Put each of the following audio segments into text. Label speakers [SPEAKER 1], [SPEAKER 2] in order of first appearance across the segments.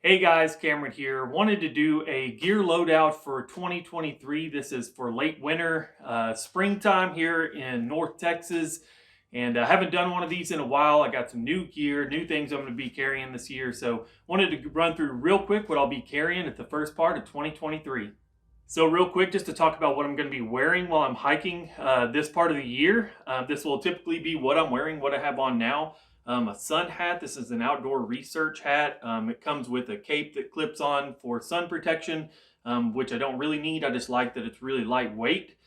[SPEAKER 1] Hey guys, Cameron here. Wanted to do a gear loadout for 2023. This is for late winter, springtime here in North Texas. And I haven't done one of these in a while. I got some new gear, new things I'm going to be carrying this year. So wanted to run through real quick what I'll be carrying at the first part of 2023. So real quick, just to talk about what I'm going to be wearing while I'm hiking this part of the year. This will typically be what I'm wearing, what I have on now. A sun hat. This is an outdoor research hat. It comes with a cape that clips on for sun protection, which I don't really need. I just like that it's really lightweight.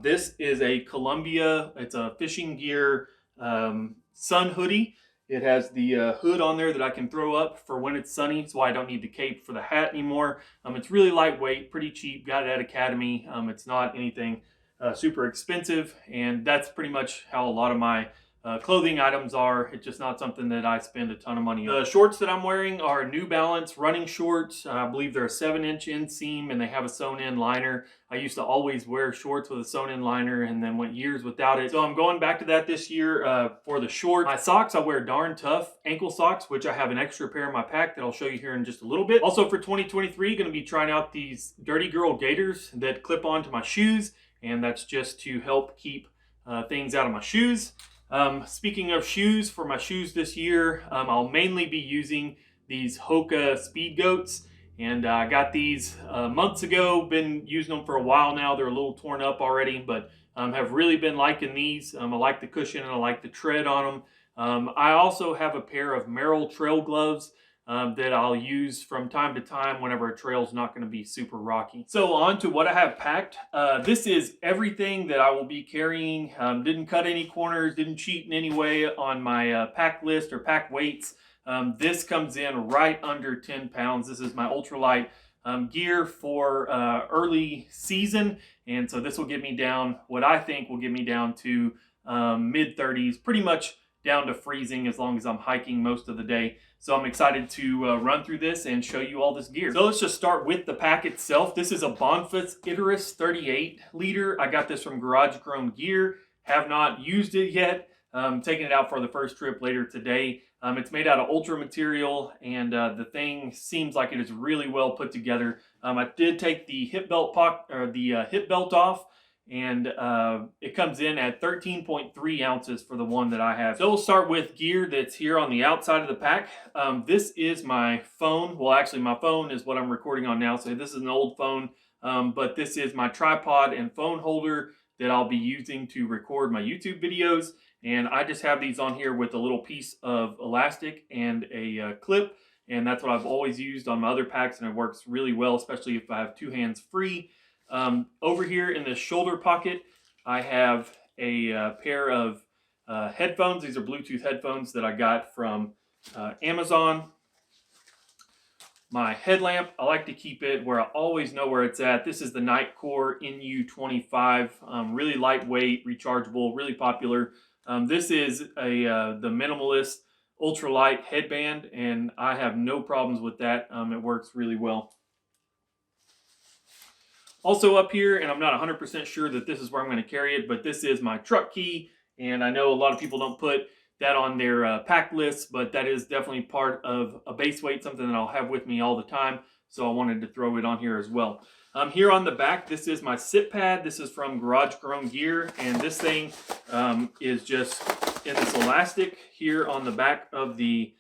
[SPEAKER 1] This is a Columbia. It's a fishing gear sun hoodie. It has the hood on there that I can throw up for when it's sunny. That's why I don't need the cape for the hat anymore. It's really lightweight, pretty cheap. Got it at Academy. It's not anything super expensive, and that's pretty much how a lot of my clothing items are. It's just not something that I spend a ton of money on. The shorts that I'm wearing are New Balance running shorts. I believe they're a 7-inch inseam and they have a sewn-in liner. I used to always wear shorts with a sewn-in liner and then went years without it. So I'm going back to that this year for the shorts. My socks, I wear Darn Tough ankle socks, which I have an extra pair in my pack that I'll show you here in just a little bit. Also for 2023, going to be trying out these Dirty Girl gaiters that clip onto my shoes, and that's just to help keep things out of my shoes. Speaking of shoes, for my shoes this year, I'll mainly be using these Hoka Speed Goats, and I got these months ago. Been using them for a while now. They're a little torn up already, but have really been liking these. I like the cushion and I like the tread on them. I also have a pair of Merrell trail gloves that I'll use from time to time whenever a trail's not going to be super rocky. So on to what I have packed. This is everything that I will be carrying. Didn't cut any corners, didn't cheat in any way on my pack list or pack weights. This comes in right under 10 pounds. This is my ultralight gear for early season, and so this will get me down, what I think will get me down to mid 30s, pretty much down to freezing as long as I'm hiking most of the day. So I'm excited to run through this and show you all this gear. So let's just start with the pack itself. This is a Bonfus Icarus 38 liter. I got this from Garage Grown Gear. Have not used it yet. Taking it out for the first trip later today. It's made out of ultra material, and the thing seems like it is really well put together. I did take the hip belt off, and it comes in at 13.3 ounces for the one that I have. So we'll start with gear that's here on the outside of the pack. This is my phone. Well, actually my phone is what I'm recording on now, so this is an old phone, but this is my tripod and phone holder that I'll be using to record my YouTube videos. And I just have these on here with a little piece of elastic and a clip, and that's what I've always used on my other packs, and it works really well, especially if I have two hands free. Over here in the shoulder pocket, I have a pair of headphones. These are Bluetooth headphones that I got from Amazon. My headlamp, I like to keep it where I always know where it's at. This is the Nightcore NU25, really lightweight, rechargeable, really popular. This is the Minimalist Ultralight headband, and I have no problems with that. It works really well. Also up here, and I'm not 100% sure that this is where I'm going to carry it, but this is my truck key, and I know a lot of people don't put that on their pack lists, but that is definitely part of a base weight, something that I'll have with me all the time, so I wanted to throw it on here as well. Here on the back, this is my sit pad. This is from Garage Grown Gear, and this thing is just in this elastic here on the back of the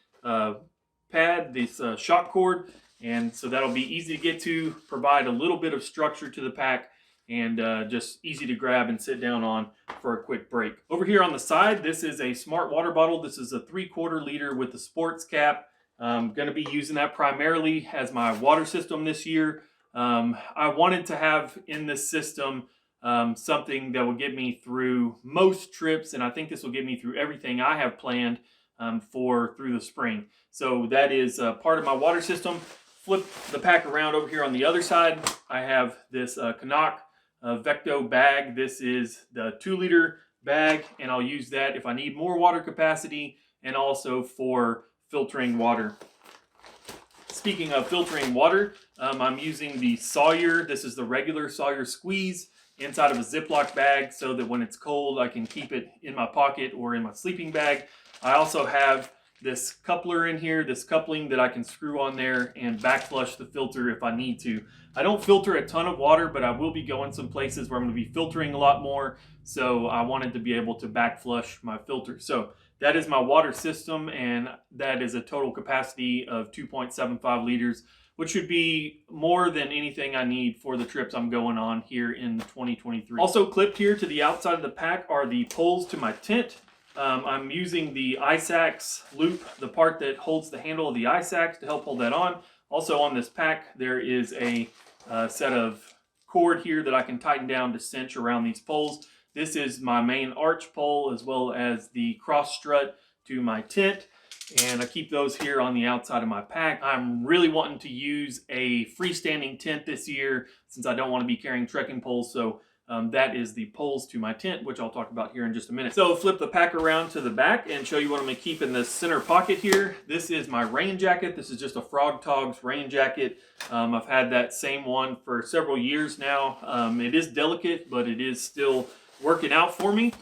[SPEAKER 1] pad, this shock cord, and so that'll be easy to get to, provide a little bit of structure to the pack, and just easy to grab and sit down on for a quick break. Over here on the side, this is a smart water bottle. This is a 3/4 liter with the sports cap. I'm going to be using that primarily as my water system this year. I wanted to have in this system something that will get me through most trips, and I think this will get me through everything I have planned through the spring. So that is part of my water system. Flip the pack around over here on the other side. I have this Canuck Vecto bag. This is the 2-liter bag, and I'll use that if I need more water capacity and also for filtering water. Speaking of filtering water, I'm using the Sawyer. This is the regular Sawyer Squeeze inside of a Ziploc bag so that when it's cold, I can keep it in my pocket or in my sleeping bag. I also have this coupler in here, this coupling that I can screw on there and back flush the filter if I need to. I don't filter a ton of water, but I will be going some places where I'm going to be filtering a lot more, so I wanted to be able to back flush my filter. So that is my water system, and that is a total capacity of 2.75 liters, which should be more than anything I need for the trips I'm going on here in 2023. Also clipped here to the outside of the pack are the poles to my tent. I'm using the ice axe loop, the part that holds the handle of the ice axe, to help hold that on. Also on this pack, there is a set of cord here that I can tighten down to cinch around these poles. This is my main arch pole, as well as the cross strut to my tent, and I keep those here on the outside of my pack. I'm really wanting to use a freestanding tent this year, since I don't want to be carrying trekking poles, so that is the poles to my tent, which I'll talk about here in just a minute. So flip the pack around to the back and show you what I'm going to keep in the center pocket here. This is my rain jacket. This is just a Frog Togs rain jacket. I've had that same one for several years now. It is delicate, but it is still working out for me.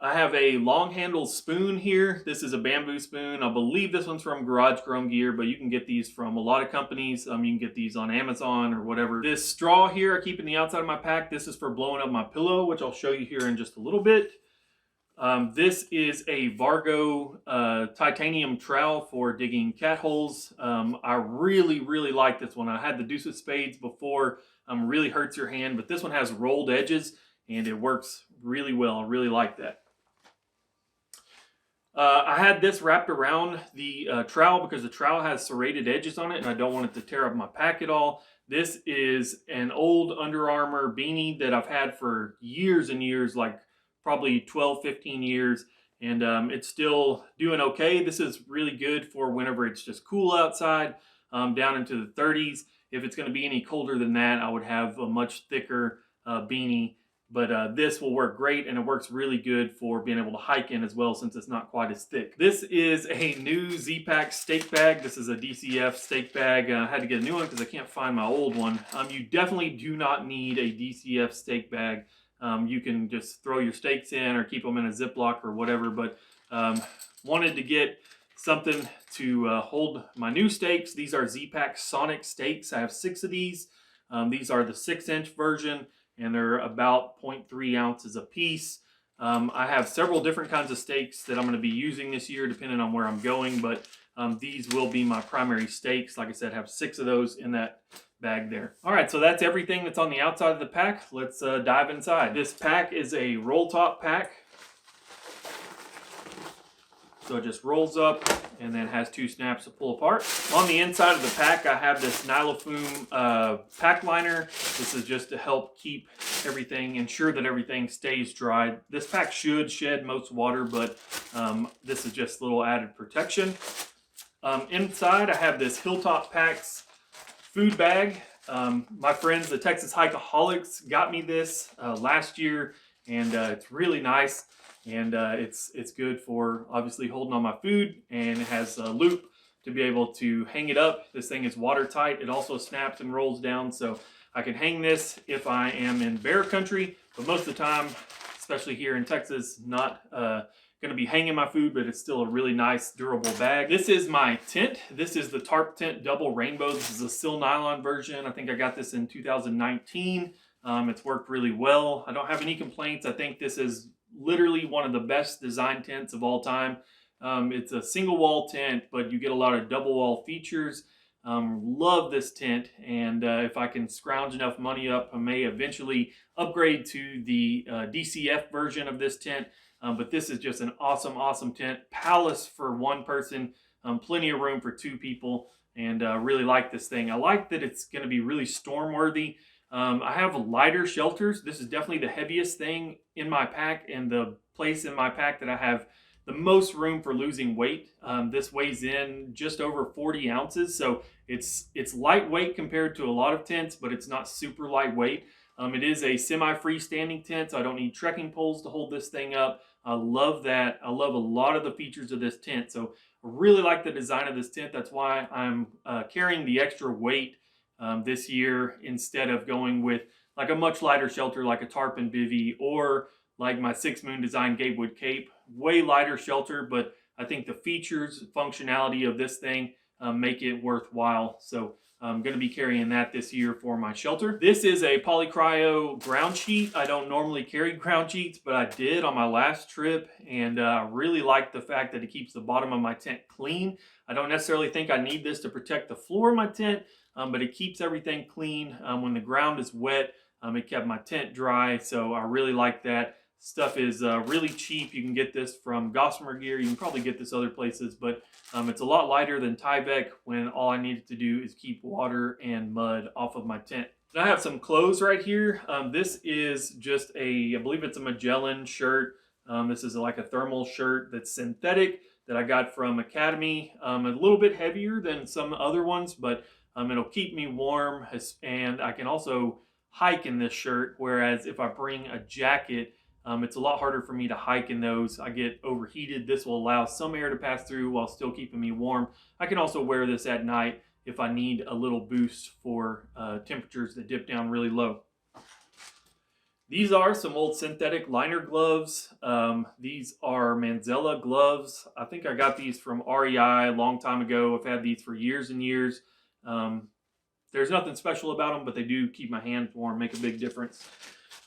[SPEAKER 1] I have a long handled spoon here. This is a bamboo spoon. I believe this one's from Garage Chrome Gear, but you can get these from a lot of companies. You can get these on Amazon or whatever. This straw here I keep in the outside of my pack. This is for blowing up my pillow, which I'll show you here in just a little bit. This is a Vargo titanium trowel for digging cat holes. I really like this one. I had the Deuce of Spades before. Really hurts your hand, but this one has rolled edges and it works really well. I really like that. I had this wrapped around the trowel because the trowel has serrated edges on it and I don't want it to tear up my pack at all. This is an old Under Armour beanie that I've had for years and years, like probably 12, 15 years, and it's still doing okay. This is really good for whenever it's just cool outside, down into the 30s. If it's going to be any colder than that, I would have a much thicker beanie. But this will work great, and it works really good for being able to hike in as well, since it's not quite as thick. This is a new Z-Pack steak bag. This is a DCF steak bag. I had to get a new one because I can't find my old one. You definitely do not need a DCF steak bag. You can just throw your steaks in or keep them in a Ziploc or whatever, but wanted to get something to hold my new steaks. These are Z-Pack Sonic steaks. I have 6 of these. These are the 6-inch version, and they're about 0.3 ounces a piece. I have several different kinds of steaks that I'm going to be using this year, depending on where I'm going, but these will be my primary steaks. Like I said, I have 6 of those in that bag there. All right, so that's everything that's on the outside of the pack. Let's dive inside. This pack is a roll top pack. So it just rolls up and then has 2 snaps to pull apart. On the inside of the pack, I have this Nylofoam pack liner. This is just to help keep everything, ensure that everything stays dry. This pack should shed most water, but this is just a little added protection. Inside, I have this Hilltop Packs food bag. My friends, the Texas Hikeaholics, got me this last year, and it's really nice. And it's good for obviously holding on my food, and it has a loop to be able to hang it up. This thing is watertight. It also snaps and rolls down, so I can hang this if I am in bear country, but most of the time, especially here in Texas, not going to be hanging my food, but it's still a really nice durable bag. This is my tent. This is the Tarp Tent Double Rainbow. This is a Sil Nylon version. I think I got this in 2019. It's worked really well. I don't have any complaints. I think this is literally one of the best design tents of all time. It's a single wall tent, but you get a lot of double wall features. Love this tent, and if I can scrounge enough money up, I may eventually upgrade to the DCF version of this tent. But this is just an awesome tent. Palace for 1 person, plenty of room for 2 people, and really like this thing. I like that it's going to be really storm worthy. I have lighter shelters. This is definitely the heaviest thing in my pack, and the place in my pack that I have the most room for losing weight. This weighs in just over 40 ounces, so it's lightweight compared to a lot of tents, but it's not super lightweight. It is a semi-freestanding tent, so I don't need trekking poles to hold this thing up. I love that. I love a lot of the features of this tent, so I really like the design of this tent. That's why I'm carrying the extra weight this year, instead of going with like a much lighter shelter like a tarp and bivy, or like my 6 Moon Design Gatewood Cape. Way lighter shelter, but I think the features, functionality of this thing make it worthwhile. So I'm going to be carrying that this year for my shelter. This is a Polycryo ground sheet. I don't normally carry ground sheets, but I did on my last trip, and I really like the fact that it keeps the bottom of my tent clean. I don't necessarily think I need this to protect the floor of my tent, but it keeps everything clean. When the ground is wet, it kept my tent dry, so I really like that. Stuff is really cheap. You can get this from Gossamer Gear. You can probably get this other places, but it's a lot lighter than Tyvek when all I needed to do is keep water and mud off of my tent. And I have some clothes right here. This is just I believe it's a Magellan shirt. This is like a thermal shirt that's synthetic that I got from Academy. A little bit heavier than some other ones, but it'll keep me warm, and I can also hike in this shirt, whereas if I bring a jacket, it's a lot harder for me to hike in those. I get overheated. This will allow some air to pass through while still keeping me warm. I can also wear this at night if I need a little boost for temperatures that dip down really low. These are some old synthetic liner gloves. These are Manzella gloves. I think I got these from REI a long time ago. I've had these for years and years. There's nothing special about them, but they do keep my hands warm, make a big difference.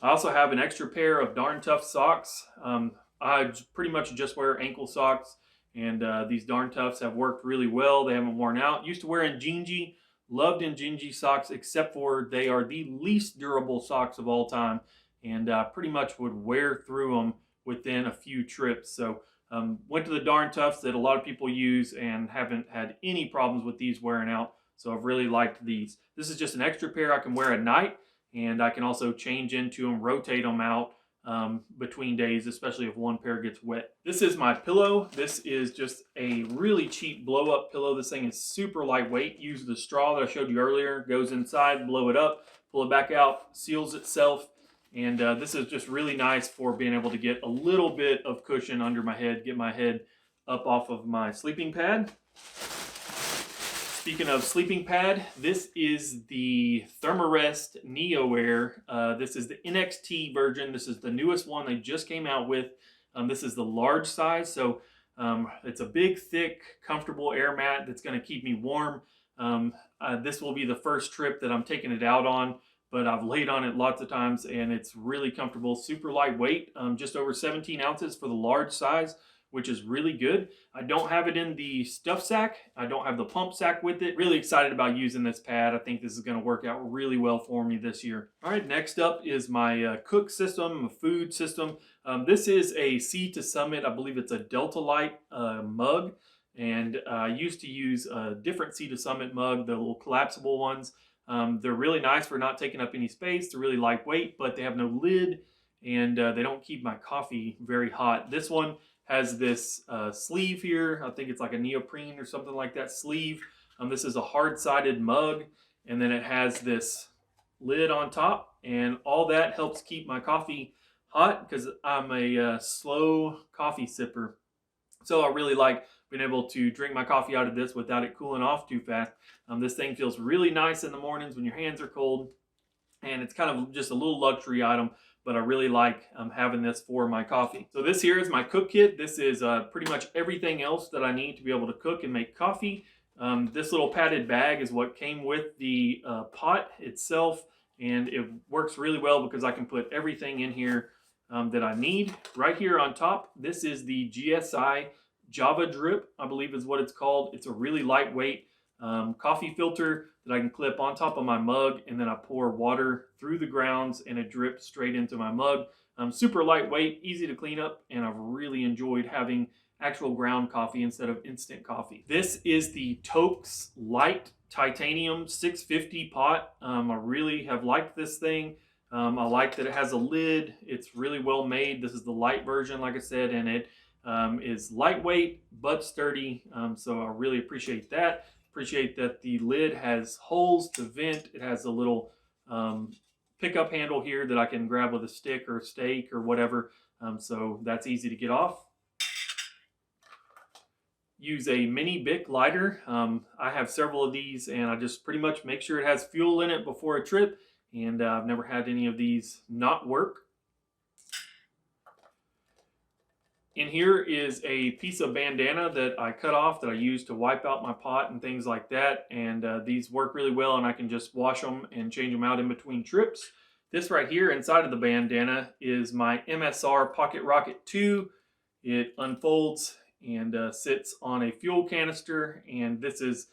[SPEAKER 1] I also have an extra pair of Darn Tough socks. I pretty much just wear ankle socks, and these Darn Toughs have worked really well. They haven't worn out. Used to wear Injinji, loved Injinji socks, except for they are the least durable socks of all time, and pretty much would wear through them within a few trips. So went to the Darn Toughs that a lot of people use and haven't had any problems with these wearing out. So I've really liked these. This is just an extra pair I can wear at night, and I can also change into them, rotate them out between days, especially if one pair gets wet. This is my pillow. This is just a really cheap blow-up pillow. This thing is super lightweight. Use the straw that I showed you earlier. Goes inside, blow it up, pull it back out, seals itself. And this is just really nice for being able to get a little bit of cushion under my head, get my head up off of my sleeping pad. Speaking of sleeping pad, this is the Thermarest Neo Air. This is the NXT version. This is the newest one they just came out with. This is the large size, so it's a big, thick, comfortable air mat that's going to keep me warm. This will be the first trip that I'm taking it out on, but I've laid on it lots of times, and it's really comfortable, super lightweight, just over 17 ounces for the large size, which is really good. I don't have it in the stuff sack. I don't have the pump sack with it. Really excited about using this pad. I think this is going to work out really well for me this year. All right, next up is my cook system, my food system. This is a Sea to Summit. I believe it's a Ultralight mug. And I used to use a different Sea to Summit mug, the little collapsible ones. They're really nice for not taking up any space. They're really lightweight, but they have no lid, and they don't keep my coffee very hot. This one has this sleeve here. I think it's like a neoprene or something like that sleeve. This is a hard-sided mug, and then it has this lid on top, and all that helps keep my coffee hot because I'm a slow coffee sipper. So I really like being able to drink my coffee out of this without it cooling off too fast. This thing feels really nice in the mornings when your hands are cold, and it's kind of just a little luxury item, but I really like having this for my coffee. So this here is my cook kit. This is pretty much everything else that I need to be able to cook and make coffee. This little padded bag is what came with the pot itself, and it works really well because I can put everything in here that I need. Right here on top, this is the GSI Java Drip, I believe is what it's called. It's a really lightweight coffee filter that I can clip on top of my mug, and then I pour water through the grounds and it drips straight into my mug. Super lightweight, easy to clean up, and I've really enjoyed having actual ground coffee instead of instant coffee. This is the Tokes Light Titanium 650 pot. I really have liked this thing. I like that it has a lid. It's really well made. This is the light version, like I said, and it is lightweight but sturdy. So I really appreciate that. Appreciate that the lid has holes to vent. It has a little pickup handle here that I can grab with a stick or a stake or whatever. So that's easy to get off. Use a mini Bic lighter. I have several of these, and I just pretty much make sure it has fuel in it before a trip, and I've never had any of these not work. In here is a piece of bandana that I cut off that I use to wipe out my pot and things like that. And these work really well, and I can just wash them and change them out in between trips. This right here inside of the bandana is my MSR Pocket Rocket 2. It unfolds and sits on a fuel canister, and this is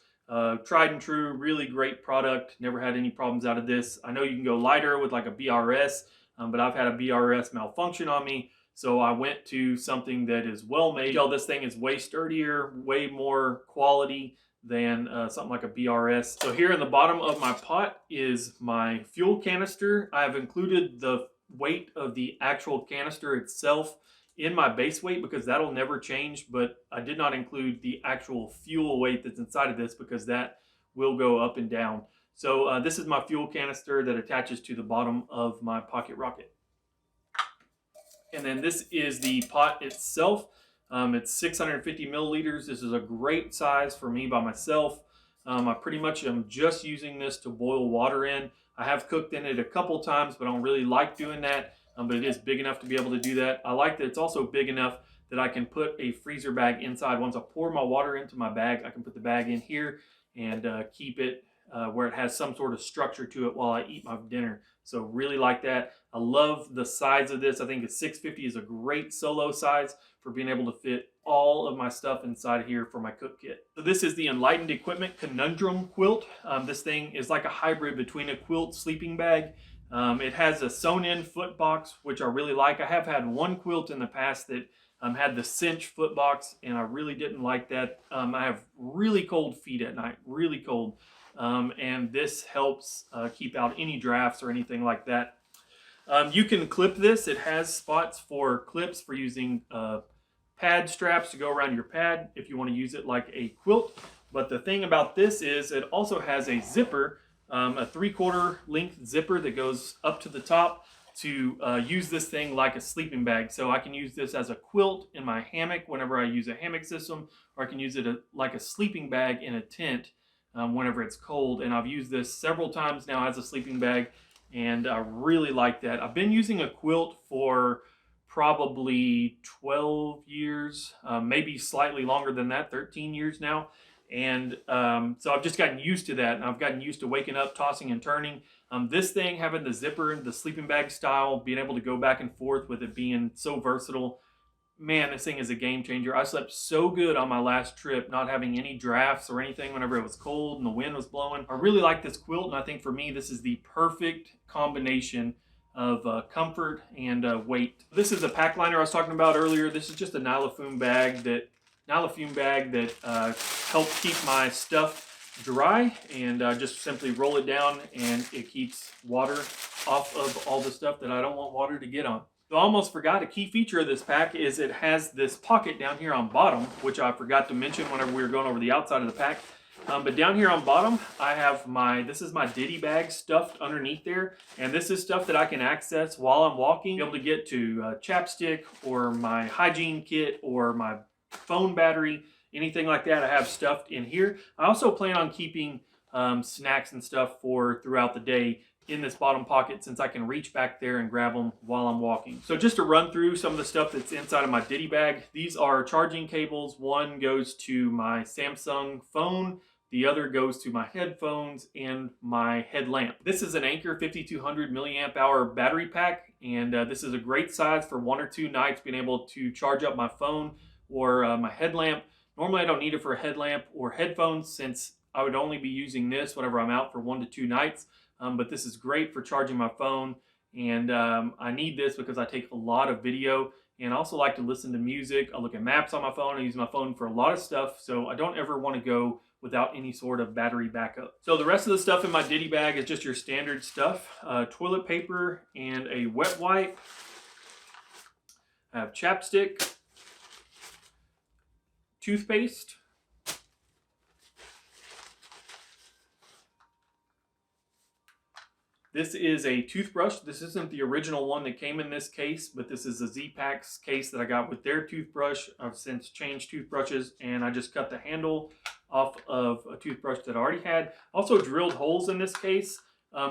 [SPEAKER 1] tried and true, really great product. Never had any problems out of this. I know you can go lighter with like a BRS, but I've had a BRS malfunction on me. So I went to something that is well made. This thing is way sturdier, way more quality than something like a BRS. So here in the bottom of my pot is my fuel canister. I have included the weight of the actual canister itself in my base weight because that'll never change, but I did not include the actual fuel weight that's inside of this because that will go up and down. So this is my fuel canister that attaches to the bottom of my pocket rocket. And then this is the pot itself. It's 650 milliliters. This is a great size for me by myself. I pretty much am just using this to boil water in. I have cooked in it a couple times, but I don't really like doing that. But it is big enough to be able to do that. I like that it's also big enough that I can put a freezer bag inside. Once I pour my water into my bag, I can put the bag in here and keep it where it has some sort of structure to it while I eat my dinner. So really like that. I love the size of this. I think a 650 is a great solo size for being able to fit all of my stuff inside here for my cook kit. So this is the Enlightened Equipment Conundrum quilt. This thing is like a hybrid between a quilt sleeping bag. It has a sewn in foot box, which I really like. I have had one quilt in the past that had the cinch foot box, and I really didn't like that. I have really cold feet at night, really cold. And this helps keep out any drafts or anything like that. You can clip this. It has spots for clips for using pad straps to go around your pad if you want to use it like a quilt. But the thing about this is it also has a zipper, a 3/4 length zipper that goes up to the top to use this thing like a sleeping bag. So I can use this as a quilt in my hammock whenever I use a hammock system, or I can use it like a sleeping bag in a tent whenever it's cold. And I've used this several times now as a sleeping bag, and I really like that. I've been using a quilt for probably 12 years, maybe slightly longer than that, 13 years now. And so I've just gotten used to that, and I've gotten used to waking up, tossing and turning. This thing, having the zipper, the sleeping bag style, being able to go back and forth with it being so versatile, man, this thing is a game changer. I slept so good on my last trip, not having any drafts or anything whenever it was cold and the wind was blowing. I really like this quilt, and I think for me this is the perfect combination of comfort and weight. This is a pack liner I was talking about earlier. This is just a Nylafoam bag that helps keep my stuff dry, and just simply roll it down, and it keeps water off of all the stuff that I don't want water to get on. So I almost forgot, a key feature of this pack is it has this pocket down here on bottom, which I forgot to mention whenever we were going over the outside of the pack. But down here on bottom, I have this is my ditty bag stuffed underneath there. And this is stuff that I can access while I'm walking, be able to get to chapstick or my hygiene kit or my phone battery, anything like that I have stuffed in here. I also plan on keeping snacks and stuff for throughout the day in this bottom pocket, since I can reach back there and grab them while I'm walking. So just to run through some of the stuff that's inside of my ditty bag, these are charging cables. One goes to my Samsung phone, the other goes to my headphones and my headlamp. This is an Anker 5200 milliamp hour battery pack, and this is a great size for 1 or 2 nights being able to charge up my phone or my headlamp. Normally I don't need it for a headlamp or headphones, since I would only be using this whenever I'm out for 1 to 2 nights. But this is great for charging my phone, and I need this because I take a lot of video, and I also like to listen to music. I look at maps on my phone. I use my phone for a lot of stuff, so I don't ever want to go without any sort of battery backup. So the rest of the stuff in my ditty bag is just your standard stuff. Toilet paper and a wet wipe. I have chapstick, toothpaste, this is a toothbrush. This isn't the original one that came in this case, but this is a Z-Packs case that I got with their toothbrush. I've since changed toothbrushes, and I just cut the handle off of a toothbrush that I already had. Also drilled holes in this case,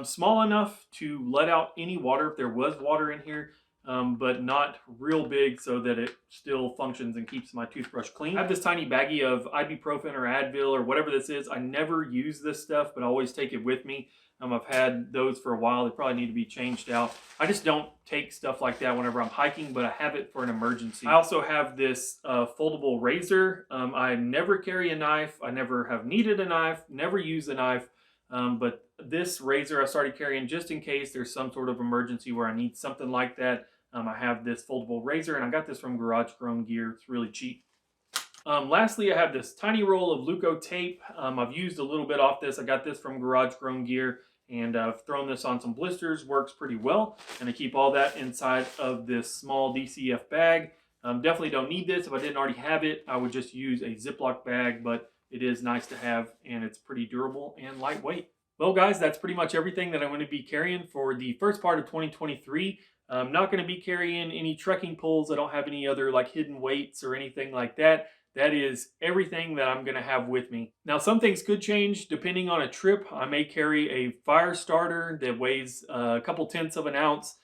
[SPEAKER 1] small enough to let out any water if there was water in here. but not real big so that it still functions and keeps my toothbrush clean. I have this tiny baggie of ibuprofen or Advil or whatever this is. I never use this stuff, but I always take it with me. I've had those for a while. They probably need to be changed out. I just don't take stuff like that whenever I'm hiking, but I have it for an emergency. I also have this foldable razor. I never carry a knife. I never have needed a knife, never used a knife. But this razor I started carrying just in case there's some sort of emergency where I need something like that. I have this foldable razor, and I got this from Garage Grown Gear. It's really cheap. Lastly, I have this tiny roll of Luco tape. I've used a little bit off this. I got this from Garage Grown Gear, and I've thrown this on some blisters. Works pretty well. And I keep all that inside of this small DCF bag. Definitely don't need this. If I didn't already have it, I would just use a Ziploc bag, but it is nice to have, and it's pretty durable and lightweight. Well, guys, that's pretty much everything that I'm going to be carrying for the first part of 2023. I'm not going to be carrying any trekking poles. I don't have any other like hidden weights or anything like that. That is everything that I'm going to have with me. Now, some things could change depending on a trip. I may carry a fire starter that weighs a couple tenths of an ounce,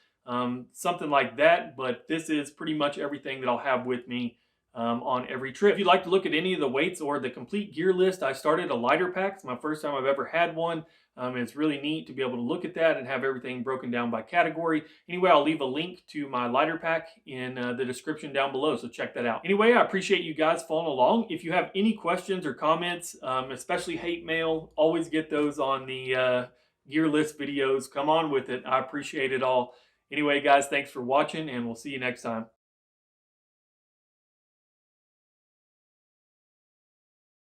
[SPEAKER 1] something like that. But this is pretty much everything that I'll have with me on every trip. If you'd like to look at any of the weights or the complete gear list, I started a lighter pack. It's my first time I've ever had one. It's really neat to be able to look at that and have everything broken down by category. Anyway, I'll leave a link to my lighter pack in the description down below, so check that out. Anyway, I appreciate you guys following along. If you have any questions or comments, especially hate mail, always get those on the gear list videos. Come on with it. I appreciate it all. Anyway, guys, thanks for watching, and we'll see you next time.